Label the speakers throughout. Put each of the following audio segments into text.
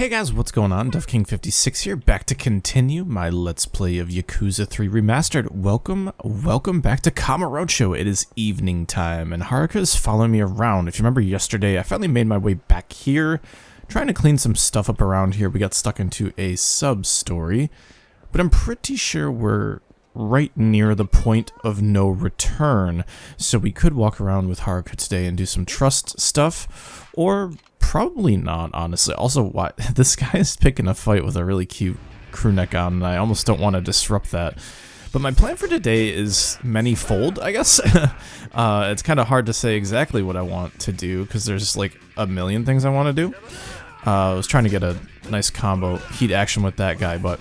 Speaker 1: Hey guys, what's going on? DuffKing56 here, back to continue my Let's Play of Yakuza 3 Remastered. Welcome back to Kamurocho. It is evening time, and Haruka is following me around. If you remember yesterday, I finally made my way back here, trying to clean some stuff up around here. We got stuck into a sub-story, but I'm pretty sure we're right near the point of no return, so we could walk around with Haruka today and do some trust stuff, or probably not, honestly. Also, why this guy is picking a fight with a really cute crew neck on, and I almost don't want to disrupt that. But my plan for today is many-fold, I guess. It's kind of hard to say exactly what I want to do, because there's like a million things I want to do. I was trying to get a nice combo heat action with that guy, but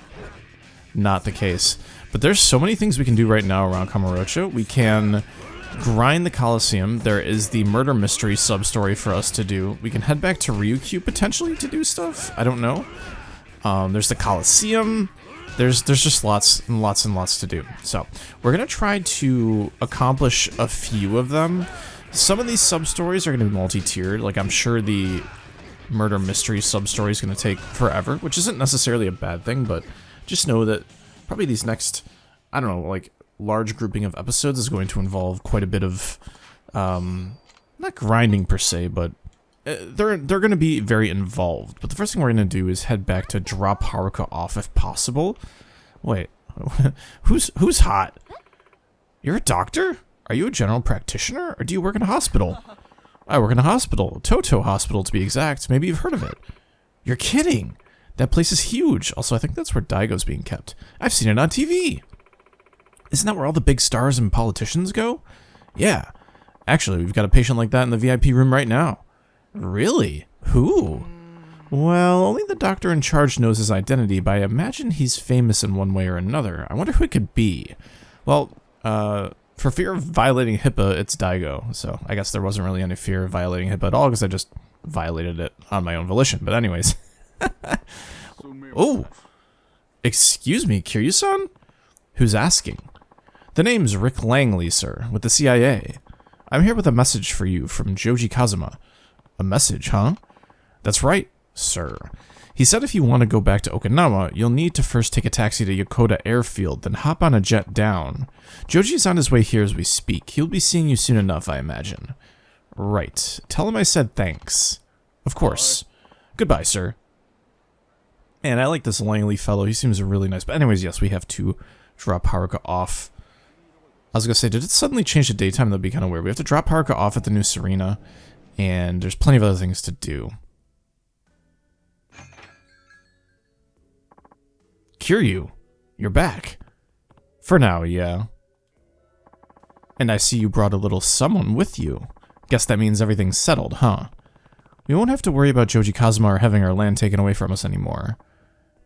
Speaker 1: not the case. But there's so many things we can do right now around Kamurocho. We can grind the Coliseum. There is the murder mystery sub-story for us to do. We can head back to Ryukyu potentially to do stuff. I don't know. There's the Coliseum. There's just lots and lots and lots to do. So we're gonna try to accomplish a few of them. Some of these sub-stories are gonna be multi-tiered. Like, I'm sure the murder mystery sub-story is gonna take forever, which isn't necessarily a bad thing, but just know that probably these next, I don't know, like, large grouping of episodes is going to involve quite a bit of, not grinding per se, but they're going to be very involved. But the first thing we're going to do is head back to drop Haruka off if possible. Wait, who's hot? You're a doctor? Are you a general practitioner, or do you work in a hospital? I work in a hospital, Toto Hospital to be exact. Maybe you've heard of it. You're kidding. That place is huge. Also, I think that's where Daigo's being kept. I've seen it on TV. Isn't that where all the big stars and politicians go? Yeah. Actually, we've got a patient like that in the VIP room right now. Really? Who? Well, only the doctor in charge knows his identity, but I imagine he's famous in one way or another. I wonder who it could be. Well, for fear of violating HIPAA, it's Daigo. So I guess there wasn't really any fear of violating HIPAA at all, because I just violated it on my own volition. But anyways. Oh, excuse me, Kiryu-san? Who's asking? The name's Rick Langley, sir, with the CIA. I'm here with a message for you from Joji Kazuma. A message, huh? That's right, sir. He said if you want to go back to Okinawa, you'll need to first take a taxi to Yokota Airfield, then hop on a jet down. Joji's on his way here as we speak. He'll be seeing you soon enough, I imagine. Right. Tell him I said thanks. Of course. Goodbye, sir. And I like this Langley fellow. He seems really nice. But anyways, yes, we have to drop Haruka off. I was going to say, did it suddenly change to daytime? That'd be kind of weird. We have to drop Haruka off at the new Serena. And there's plenty of other things to do. Kiryu, you're back. For now, yeah. And I see you brought a little someone with you. Guess that means everything's settled, huh? We won't have to worry about Joji Kazuma or having our land taken away from us anymore.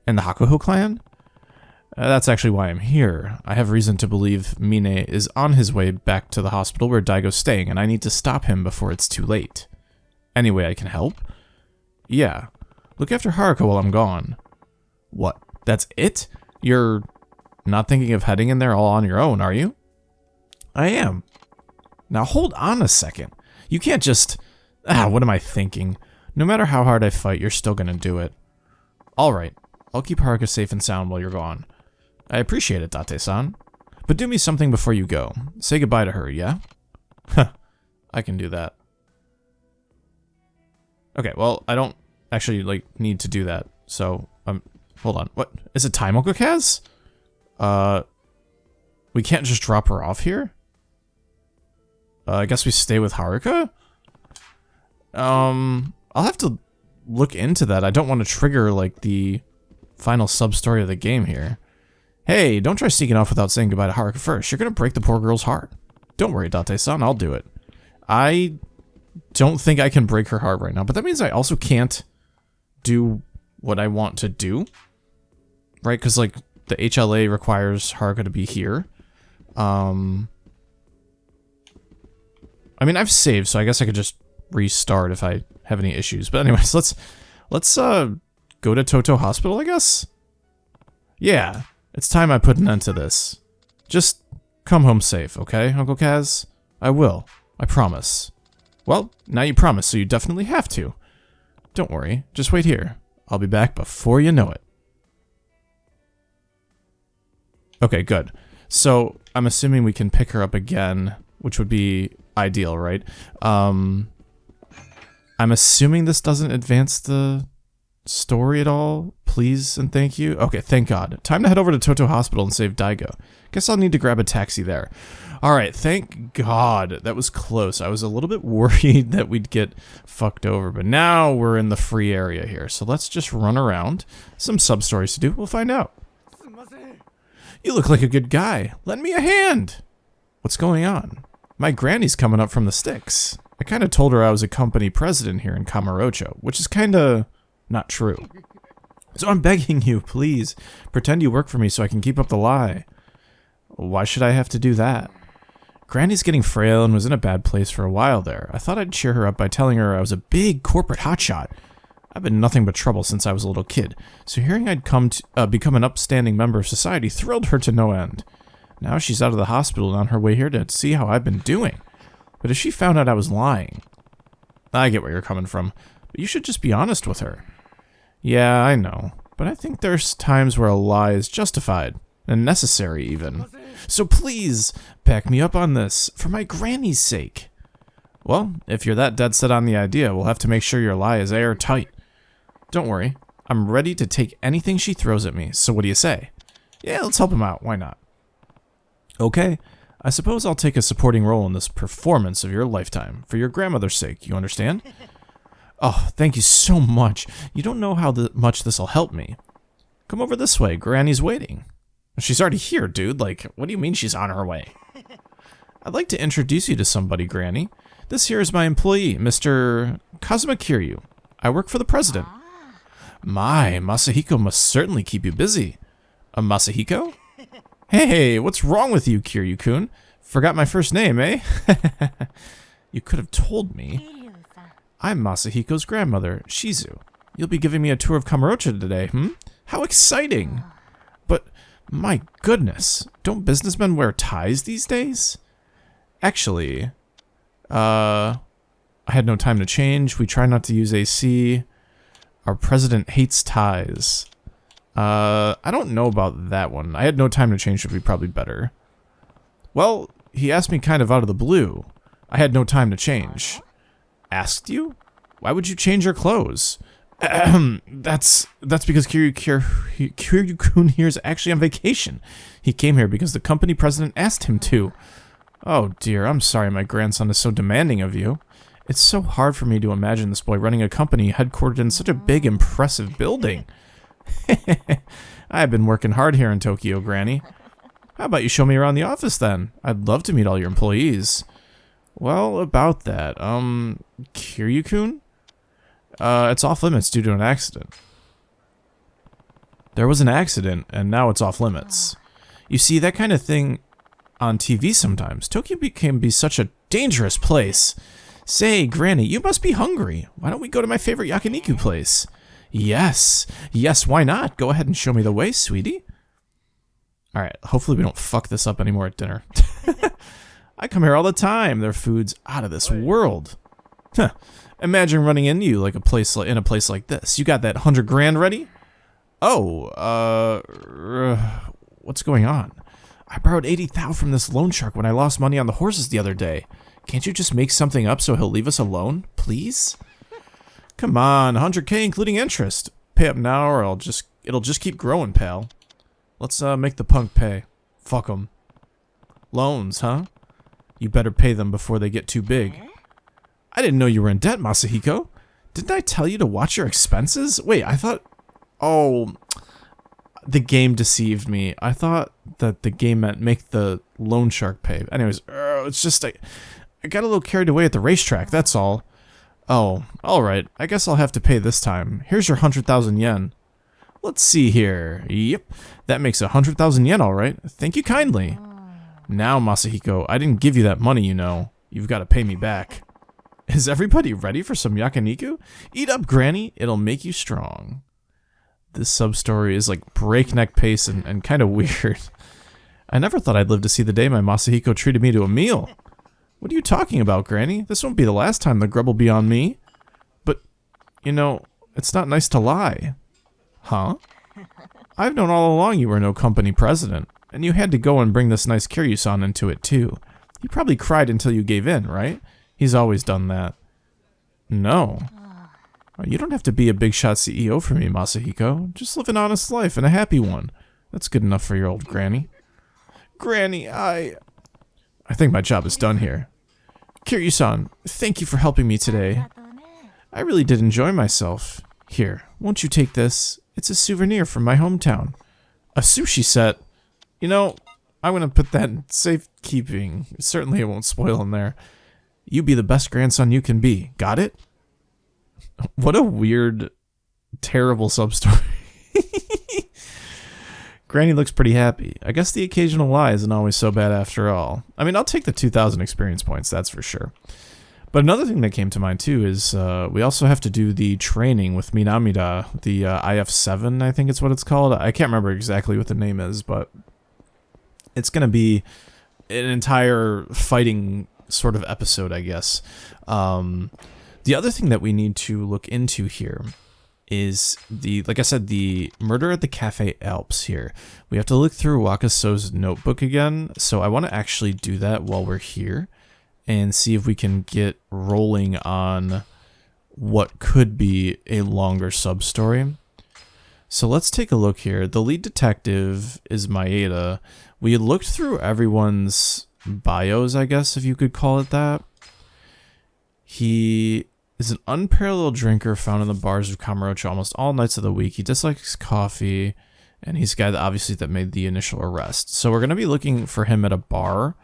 Speaker 1: And the Hakuho clan? That's actually why I'm here. I have reason to believe Mine is on his way back to the hospital where Daigo's staying, and I need to stop him before it's too late. Any way I can help? Yeah. Look after Haruka while I'm gone. What? That's it? You're not thinking of heading in there all on your own, are you? I am. Now hold on a second. You can't just... what am I thinking? No matter how hard I fight, you're still gonna do it. Alright. I'll keep Haruka safe and sound while you're gone. I appreciate it, Date-san. But do me something before you go. Say goodbye to her, yeah? Huh. I can do that. Okay, well, I don't actually, like, need to do that. So, hold on. What? Is it time, Uncle Kaz? We can't just drop her off here? I guess we stay with Haruka? I'll have to look into that. I don't want to trigger, like, the final sub-story of the game here. Hey, don't try sneaking off without saying goodbye to Haruka first. You're gonna break the poor girl's heart. Don't worry, Date-san, I'll do it. I don't think I can break her heart right now, but that means I also can't do what I want to do. Right? Because, like, the HLA requires Haruka to be here. I mean, I've saved, so I guess I could just restart if I have any issues. But anyways, let's go to Toto Hospital, I guess? Yeah, it's time I put an end to this. Just come home safe, okay, Uncle Kaz? I will. I promise. Well, now you promise, so you definitely have to. Don't worry, just wait here. I'll be back before you know it. Okay, good. So, I'm assuming we can pick her up again, which would be ideal, right? I'm assuming this doesn't advance the story at all. Please and thank you. Okay, thank God. Time to head over to Toto Hospital and save Daigo. Guess I'll need to grab a taxi there. Alright, thank God. That was close. I was a little bit worried that we'd get fucked over, but now we're in the free area here. So let's just run around. Some sub-stories to do. We'll find out. You look like a good guy. Lend me a hand. What's going on? My granny's coming up from the sticks. I kind of told her I was a company president here in Kamurocho, which is kind of not true. So I'm begging you, please, pretend you work for me so I can keep up the lie. Why should I have to do that? Granny's getting frail and was in a bad place for a while there. I thought I'd cheer her up by telling her I was a big corporate hotshot. I've been nothing but trouble since I was a little kid, so hearing I'd come to become an upstanding member of society thrilled her to no end. Now she's out of the hospital and on her way here to see how I've been doing. But if she found out I was lying... I get where you're coming from, but you should just be honest with her. Yeah, I know, but I think there's times where a lie is justified, and necessary even. So please, back me up on this, for my granny's sake. Well, if you're that dead set on the idea, we'll have to make sure your lie is airtight. Don't worry, I'm ready to take anything she throws at me, so what do you say? Yeah, let's help him out, why not? Okay, I suppose I'll take a supporting role in this performance of your lifetime, for your grandmother's sake, you understand? Oh, thank you so much. You don't know how much this'll help me. Come over this way, Granny's waiting. She's already here, dude, like, what do you mean she's on her way? I'd like to introduce you to somebody, Granny. This here is my employee, Mr. Kazuma Kiryu. I work for the president. My, Masahiko must certainly keep you busy. A Masahiko? Hey, what's wrong with you, Kiryu-kun? Forgot my first name, eh? You could have told me. I'm Masahiko's grandmother, Shizu. You'll be giving me a tour of Kamurocho today, How exciting! But, my goodness, don't businessmen wear ties these days? Actually, I had no time to change. We try not to use AC. Our president hates ties. I don't know about that one. I had no time to change would be probably better. Well, he asked me kind of out of the blue. I had no time to change. Asked you? Why would you change your clothes? That's because Kiryu-kun here is actually on vacation. He came here because the company president asked him to. Oh dear, I'm sorry my grandson is so demanding of you. It's so hard for me to imagine this boy running a company headquartered in such a big, impressive building. I've been working hard here in Tokyo, Granny. How about you show me around the office then? I'd love to meet all your employees. Well, about that, Kiryu-kun? It's off limits due to an accident. There was an accident, and now it's off limits. You see, that kind of thing on TV sometimes. Tokyo can be such a dangerous place. Say, Granny, you must be hungry. Why don't we go to my favorite yakiniku place? Yes, why not? Go ahead and show me the way, sweetie. Alright, hopefully we don't fuck this up anymore at dinner. I come here all the time. Their food's out of this world. Huh. Imagine running into you like in a place like this. You got that 100 grand ready? Oh, what's going on? I borrowed 80,000 from this loan shark when I lost money on the horses the other day. Can't you just make something up so he'll leave us alone, please? Come on, 100K including interest. Pay up now or it'll just keep growing, pal. Let's make the punk pay. Fuck 'em. Loans, huh? You better pay them before they get too big. I didn't know you were in debt, Masahiko. Didn't I tell you to watch your expenses? Wait, I thought... Oh, the game deceived me. I thought that the game meant make the loan shark pay. Anyways, it's just... I got a little carried away at the racetrack, that's all. Oh, alright. I guess I'll have to pay this time. Here's your 100,000 yen. Let's see here. Yep, that makes 100,000 yen, alright. Thank you kindly. Now, Masahiko, I didn't give you that money, you know. You've got to pay me back. Is everybody ready for some yakiniku? Eat up, Granny. It'll make you strong. This sub-story is like breakneck pace and kind of weird. I never thought I'd live to see the day my Masahiko treated me to a meal. What are you talking about, Granny? This won't be the last time the grub will be on me. But, you know, it's not nice to lie. Huh? I've known all along you were no company president, and you had to go and bring this nice Kiryu-san into it too. He probably cried until you gave in, right? He's always done that. No. You don't have to be a big shot CEO for me, Masahiko. Just live an honest life and a happy one. That's good enough for your old granny. Granny, I think my job is done here. Kiryu-san, thank you for helping me today. I really did enjoy myself. Here, won't you take this? It's a souvenir from my hometown. A sushi set. You know, I'm gonna put that in safekeeping. Certainly it won't spoil in there. You be the best grandson you can be. Got it? What a weird, terrible substory. Granny looks pretty happy. I guess the occasional lie isn't always so bad after all. I mean, I'll take the 2,000 experience points, that's for sure. But another thing that came to mind too is we also have to do the training with Minamida, the IF7, I think it's what it's called. I can't remember exactly what the name is, but it's going to be an entire fighting sort of episode, I guess. The other thing that we need to look into here is like I said, the murder at the Cafe Alps here. We have to look through Wakaso's notebook again, so I want to actually do that while we're here and see if we can get rolling on what could be a longer sub-story. So let's take a look here. The lead detective is Maeda. We had looked through everyone's bios, I guess, if you could call it that. He is an unparalleled drinker found in the bars of Kamurocho almost all nights of the week. He dislikes coffee, and he's the guy that obviously that made the initial arrest. So we're going to be looking for him at a bar,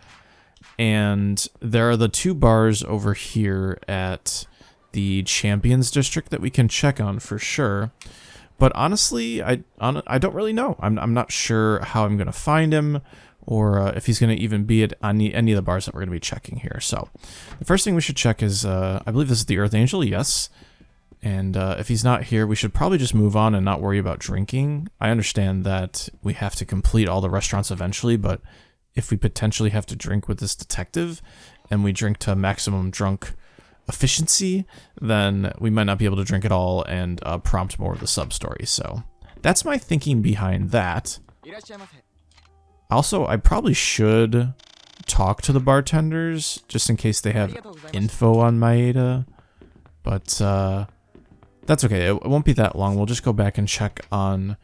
Speaker 1: and there are the two bars over here at the Champions District that we can check on for sure. But honestly, I don't really know. I'm not sure how I'm going to find him, or if he's going to even be at any of the bars that we're going to be checking here. So the first thing we should check is, I believe this is the Earth Angel, yes. And if he's not here, we should probably just move on and not worry about drinking. I understand that we have to complete all the restaurants eventually, but if we potentially have to drink with this detective, and we drink to maximum drunk efficiency, then we might not be able to drink at all and prompt more of the sub-story. So that's my thinking behind that. Also, I probably should talk to the bartenders, just in case they have info on Maeda, but that's okay, it won't be that long. We'll just go back and check on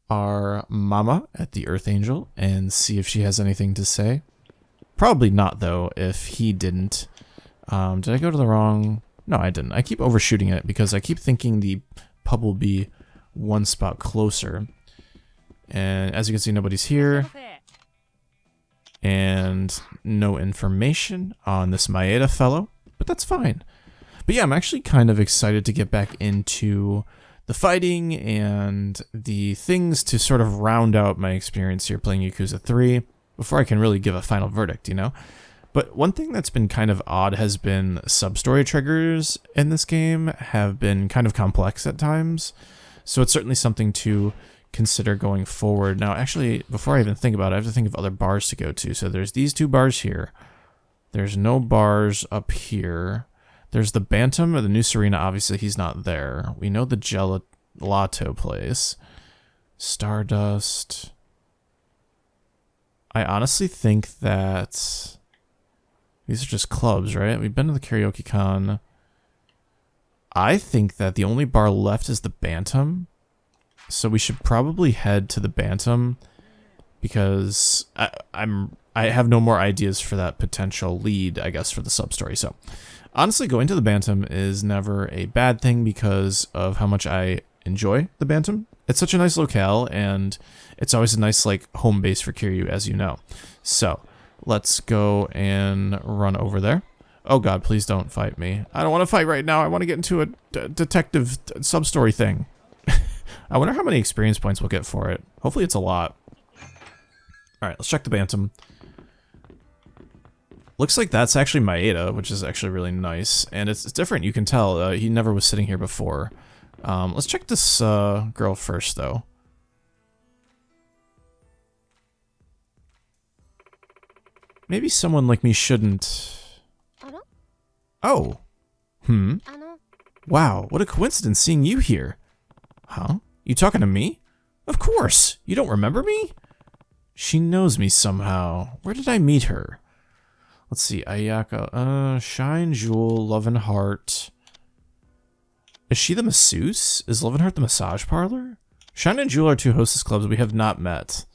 Speaker 1: our mama at the Earth Angel and see if she has anything to say. Probably not, though, if he didn't. Did I go to the wrong... No, I didn't. I keep overshooting it because I keep thinking the pub will be one spot closer. And as you can see, nobody's here. And no information on this Maeda fellow, but that's fine. But yeah, I'm actually kind of excited to get back into the fighting and the things to sort of round out my experience here playing Yakuza 3 before I can really give a final verdict, you know? But one thing that's been kind of odd has been sub-story triggers in this game have been kind of complex at times. So it's certainly something to consider going forward. Now, actually, before I even think about it, I have to think of other bars to go to. So there's these two bars here. There's no bars up here. There's the Bantam or the New Serena. Obviously, he's not there. We know the Gelato place. Stardust. I honestly think that these are just clubs, right? We've been to the Karaoke Con. I think that the only bar left is the Bantam. So we should probably head to the Bantam because I have no more ideas for that potential lead, I guess, for the sub-story. So honestly, going to the Bantam is never a bad thing because of how much I enjoy the Bantam. It's such a nice locale, and it's always a nice like home base for Kiryu, as you know. So let's go and run over there. Oh god, please don't fight me. I don't want to fight right now. I want to get into a detective sub-story thing. I wonder how many experience points we'll get for it. Hopefully it's a lot. Alright, let's check the Bantam. Looks like that's actually Maeda, which is actually really nice. And it's different, you can tell. He never was sitting here before. Let's check this girl first, though. Maybe someone like me shouldn't... Oh. Wow, what a coincidence seeing you here. Huh? You talking to me? Of course. You don't remember me? She knows me somehow. Where did I meet her? Let's see. Ayaka. Shine, Jewel, Love and Heart. Is she the masseuse? Is Love and Heart the massage parlor? Shine and Jewel are 2 hostess clubs we have not met.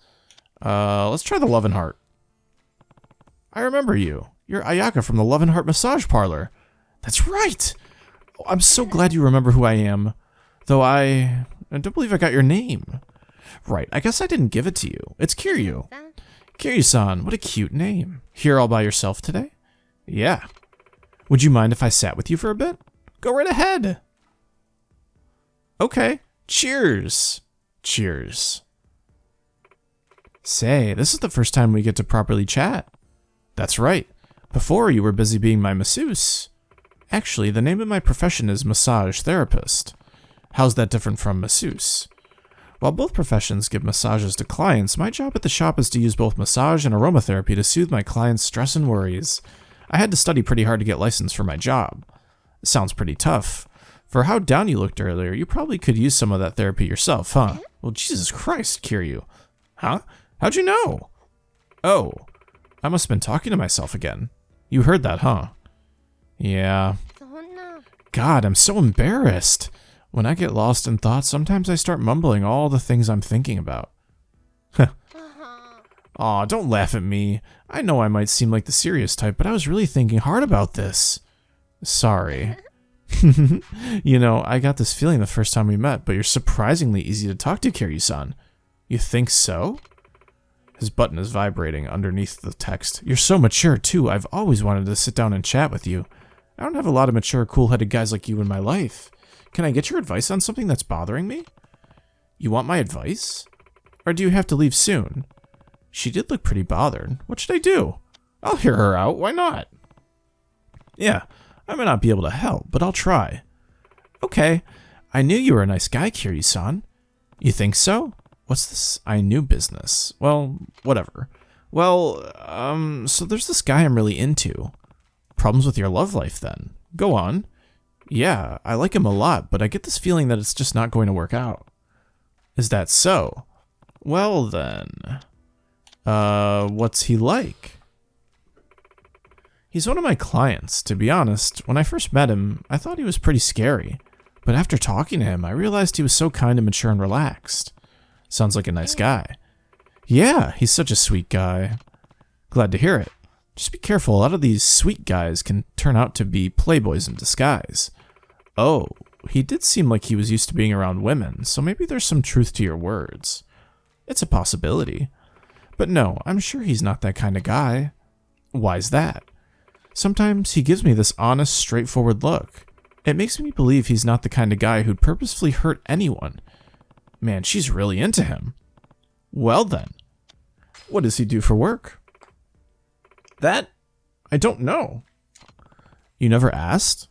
Speaker 1: Let's try the Love and Heart. I remember you. You're Ayaka from the Love and Heart massage parlor. That's right. Oh, I'm so glad you remember who I am. Though I don't believe I got your name. Right, I guess I didn't give it to you. It's Kiryu. Kiryu-san, what a cute name. Here all by yourself today? Yeah. Would you mind if I sat with you for a bit? Go right ahead. Okay. Cheers. Cheers. Say, this is the first time we get to properly chat. That's right. Before, you were busy being my masseuse. Actually, the name of my profession is massage therapist. How's that different from masseuse? While both professions give massages to clients, my job at the shop is to use both massage and aromatherapy to soothe my clients' stress and worries. I had to study pretty hard to get licensed for my job. It sounds pretty tough. For how down you looked earlier, you probably could use some of that therapy yourself, huh? Well, Jesus Christ, Kiryu. Huh? How'd you know? Oh, I must have been talking to myself again. You heard that, huh? Yeah. God, I'm so embarrassed. When I get lost in thoughts, sometimes I start mumbling all the things I'm thinking about. Aw, don't laugh at me. I know I might seem like the serious type, but I was really thinking hard about this. Sorry. You know, I got this feeling the first time we met, but you're surprisingly easy to talk to, Kiryu-san. You think so? His button is vibrating underneath the text. You're so mature, too. I've always wanted to sit down and chat with you. I don't have a lot of mature, cool-headed guys like you in my life. Can I get your advice on something that's bothering me? You want my advice? Or do you have to leave soon? She did look pretty bothered. What should I do? I'll hear her out. Why not? Yeah, I may not be able to help, but I'll try. Okay. I knew you were a nice guy, Kiryu-san. You think so? What's this I knew business? Well, whatever. Well, so there's this guy I'm really into. Problems with your love life, then? Go on. Yeah, I like him a lot, but I get this feeling that it's just not going to work out. Is that so? Well then, what's he like? He's one of my clients. To be honest, when I first met him, I thought he was pretty scary. But after talking to him, I realized he was so kind and mature and relaxed. Sounds like a nice guy. Yeah, he's such a sweet guy. Glad to hear it. Just be careful, a lot of these sweet guys can turn out to be playboys in disguise. Oh, he did seem like he was used to being around women, so maybe there's some truth to your words. It's a possibility. But no, I'm sure he's not that kind of guy. Why's that? Sometimes he gives me this honest, straightforward look. It makes me believe he's not the kind of guy who'd purposefully hurt anyone. Man, she's really into him. Well then, what does he do for work? That? I don't know. You never asked?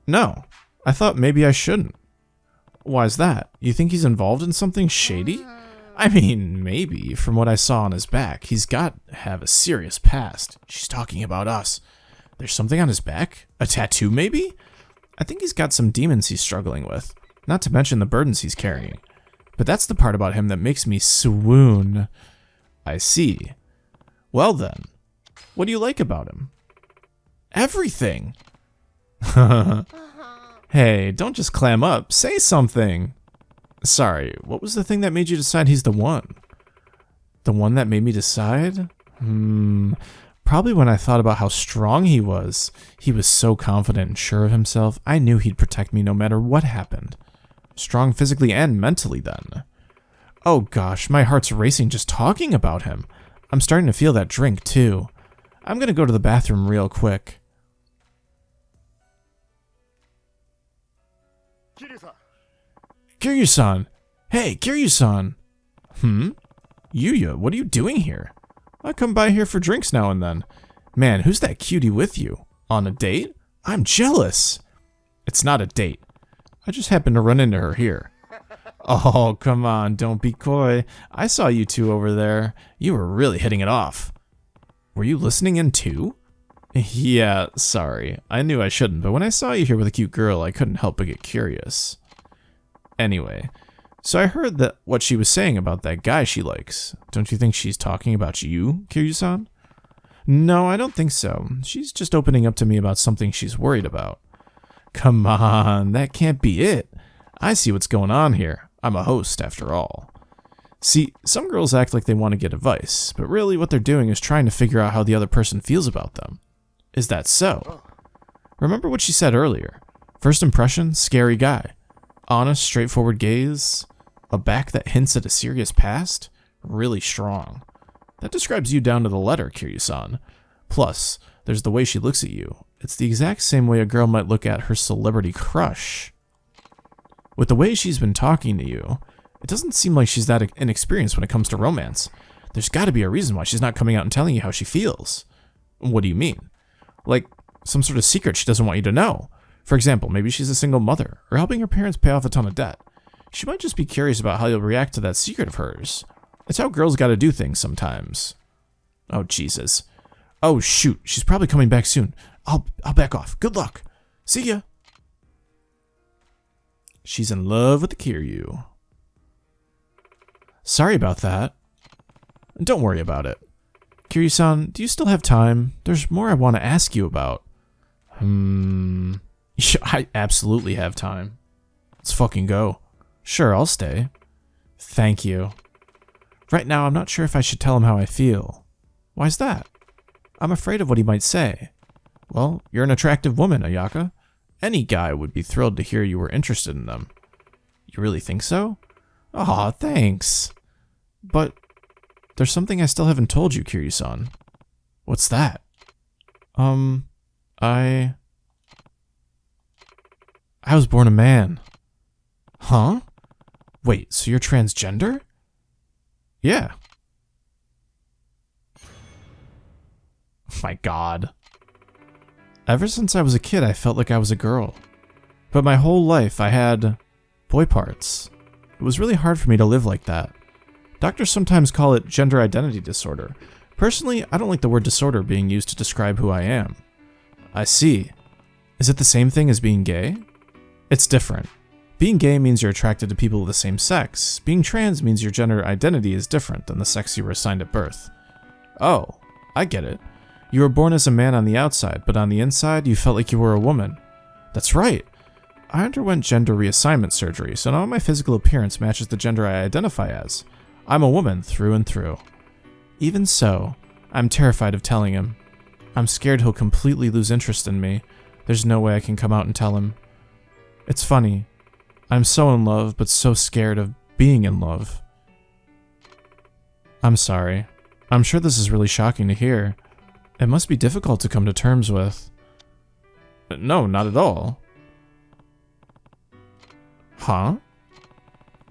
Speaker 1: No. I thought maybe I shouldn't. Why's that? You think he's involved in something shady? I mean, maybe. From what I saw on his back, he's got to have a serious past. She's talking about us. There's something on his back? A tattoo, maybe? I think he's got some demons he's struggling with. Not to mention the burdens he's carrying. But that's the part about him that makes me swoon. I see. Well then, what do you like about him? Everything! Hey, don't just clam up. Say something! Sorry, what was the thing that made you decide he's the one? The one that made me decide? Probably when I thought about how strong he was. He was so confident and sure of himself, I knew he'd protect me no matter what happened. Strong physically and mentally then. Oh gosh, my heart's racing just talking about him. I'm starting to feel that drink too. I'm gonna go to the bathroom real quick. Kiryu-san! Hey, Kiryu-san! Yuya, what are you doing here? I come by here for drinks now and then. Man, who's that cutie with you? On a date? I'm jealous! It's not a date. I just happened to run into her here. Oh, come on, don't be coy. I saw you two over there. You were really hitting it off. Were you listening in too? Yeah, sorry. I knew I shouldn't, but when I saw you here with a cute girl, I couldn't help but get curious. Anyway, so I heard that what she was saying about that guy she likes. Don't you think she's talking about you, Kiryu-san? No, I don't think so. She's just opening up to me about something she's worried about. Come on, that can't be it. I see what's going on here. I'm a host, after all. See, some girls act like they want to get advice, but really what they're doing is trying to figure out how the other person feels about them. Is that so? Remember what she said earlier. First impression, scary guy. Honest, straightforward gaze. A back that hints at a serious past. Really strong. That describes you down to the letter, Kiryu-san. Plus, there's the way she looks at you. It's the exact same way a girl might look at her celebrity crush. With the way she's been talking to you, it doesn't seem like she's that inexperienced when it comes to romance. There's got to be a reason why she's not coming out and telling you how she feels. What do you mean? Like, some sort of secret she doesn't want you to know. For example, maybe she's a single mother, or helping her parents pay off a ton of debt. She might just be curious about how you'll react to that secret of hers. It's how girls gotta do things sometimes. Oh, Jesus. Oh, shoot, she's probably coming back soon. I'll back off. Good luck. See ya. She's in love with the Kiryu. Sorry about that. Don't worry about it. Kiryu-san, do you still have time? There's more I want to ask you about. I absolutely have time. Let's fucking go. Sure, I'll stay. Thank you. Right now, I'm not sure if I should tell him how I feel. Why's that? I'm afraid of what he might say. Well, you're an attractive woman, Ayaka. Any guy would be thrilled to hear you were interested in them. You really think so? Aw, thanks. But there's something I still haven't told you, Kiryu-san. What's that? I was born a man. Huh? Wait, so you're transgender? Yeah. My God. Ever since I was a kid, I felt like I was a girl. But my whole life, I had boy parts. It was really hard for me to live like that. Doctors sometimes call it gender identity disorder. Personally, I don't like the word disorder being used to describe who I am. I see. Is it the same thing as being gay? It's different. Being gay means you're attracted to people of the same sex. Being trans means your gender identity is different than the sex you were assigned at birth. Oh, I get it. You were born as a man on the outside, but on the inside, you felt like you were a woman. That's right. I underwent gender reassignment surgery, so now my physical appearance matches the gender I identify as. I'm a woman through and through. Even so, I'm terrified of telling him. I'm scared he'll completely lose interest in me. There's no way I can come out and tell him. It's funny. I'm so in love, but so scared of being in love. I'm sorry. I'm sure this is really shocking to hear. It must be difficult to come to terms with. No, not at all. Huh?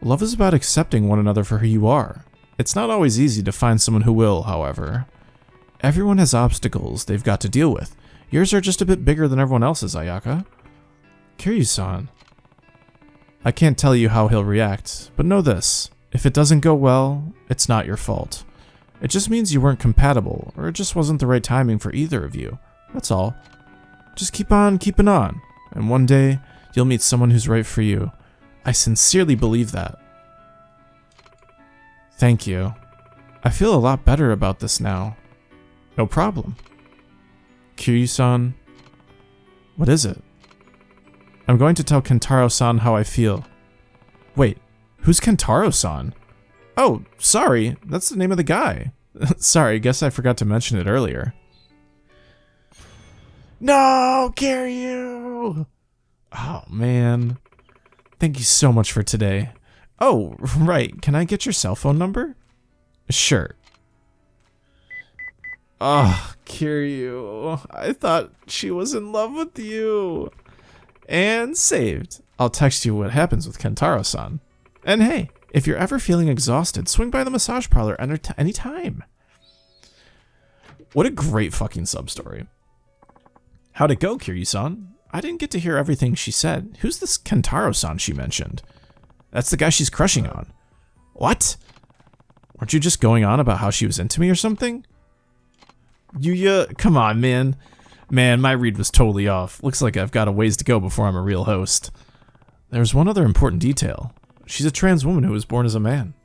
Speaker 1: Love is about accepting one another for who you are. It's not always easy to find someone who will, however. Everyone has obstacles they've got to deal with. Yours are just a bit bigger than everyone else's, Ayaka. Kiryu-san. I can't tell you how he'll react, but know this. If it doesn't go well, it's not your fault. It just means you weren't compatible, or it just wasn't the right timing for either of you. That's all. Just keep on keeping on, and one day, you'll meet someone who's right for you. I sincerely believe that. Thank you. I feel a lot better about this now. No problem. Kiryu-san, what is it? I'm going to tell Kentaro-san how I feel. Wait, who's Kentaro-san? Oh, sorry, that's the name of the guy. Sorry, guess I forgot to mention it earlier. No, Kiryu! Oh, man. Thank you so much for today. Oh, right, can I get your cell phone number? Sure. Oh, Kiryu, I thought she was in love with you. And saved. I'll text you what happens with Kentaro-san. And hey, if you're ever feeling exhausted, swing by the massage parlor anytime. What a great fucking sub-story. How'd it go, Kiryu-san? I didn't get to hear everything she said. Who's this Kentaro-san she mentioned? That's the guy she's crushing on. What? Weren't you just going on about how she was into me or something? Yuya, come on, man. Man, my read was totally off. Looks like I've got a ways to go before I'm a real host. There's one other important detail. She's a trans woman who was born as a man.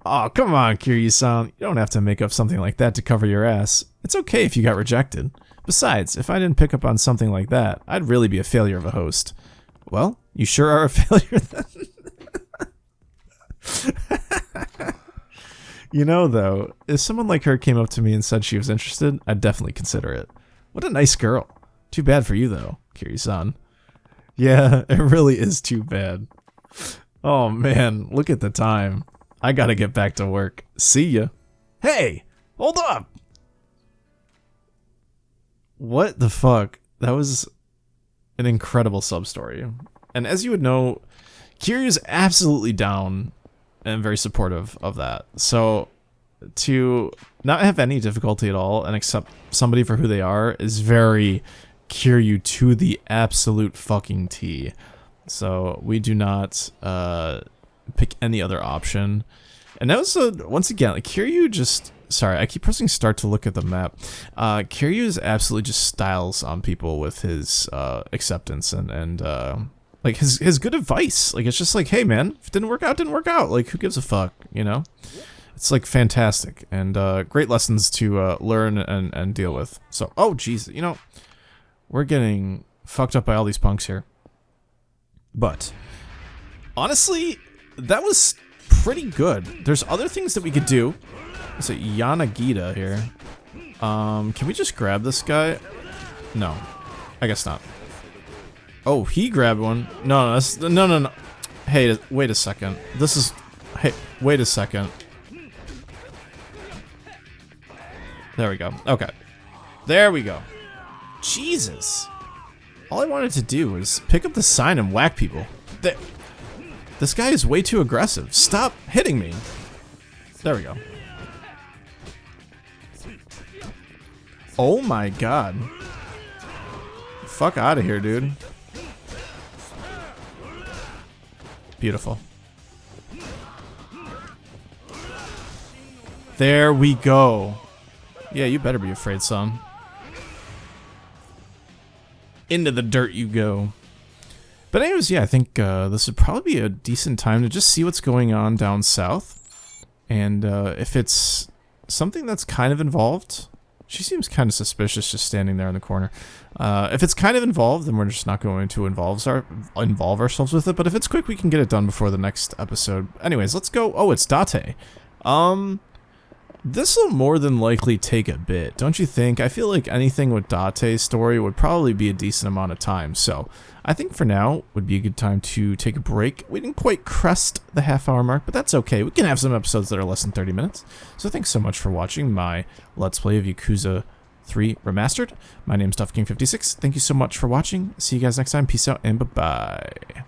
Speaker 1: Oh, come on, Kiryu-san. You don't have to make up something like that to cover your ass. It's okay if you got rejected. Besides, if I didn't pick up on something like that, I'd really be a failure of a host. Well, you sure are a failure then. You know, though, if someone like her came up to me and said she was interested, I'd definitely consider it. What a nice girl. Too bad for you, though, Kiryu-san. Yeah, it really is too bad. Oh, man, look at the time. I gotta get back to work. See ya. Hey, hold up! What the fuck? That was an incredible sub-story. And as you would know, Kiryu's absolutely down and very supportive of that. So to not have any difficulty at all and accept somebody for who they are is very Kiryu to the absolute fucking T. So we do not pick any other option. And that was once again, like Kiryu just, sorry, I keep pressing start to look at the map. Kiryu is absolutely just styles on people with his acceptance and like his good advice. Like it's just like, hey man, if it didn't work out, didn't work out. Like who gives a fuck, you know? It's like fantastic and great lessons to learn and deal with. So, oh jeez, you know, we're getting fucked up by all these punks here. But honestly, that was pretty good. There's other things that we could do. It's a Yanagita here. Can we just grab this guy? No, I guess not. Oh, he grabbed one. No, that's, no. Hey, wait a second. This is, hey, wait a second. There we go. Okay. There we go. Jesus. All I wanted to do was pick up the sign and whack people. This guy is way too aggressive. Stop hitting me. There we go. Oh my god. Fuck out of here, dude. Beautiful. There we go. Yeah, you better be afraid, son. Into the dirt you go. But anyways, yeah, I think this would probably be a decent time to just see what's going on down south. And if it's something that's kind of involved, she seems kind of suspicious just standing there in the corner. If it's kind of involved, then we're just not going to involve ourselves with it. But if it's quick, we can get it done before the next episode. Anyways, let's go. Oh, it's Date. This will more than likely take a bit, don't you think? I feel like anything with Date's story would probably be a decent amount of time. So I think for now would be a good time to take a break. We didn't quite crest the half-hour mark, but that's okay. We can have some episodes that are less than 30 minutes. So thanks so much for watching my Let's Play of Yakuza 3 Remastered. My name's StuffKing56. Thank you so much for watching. See you guys next time. Peace out and bye-bye.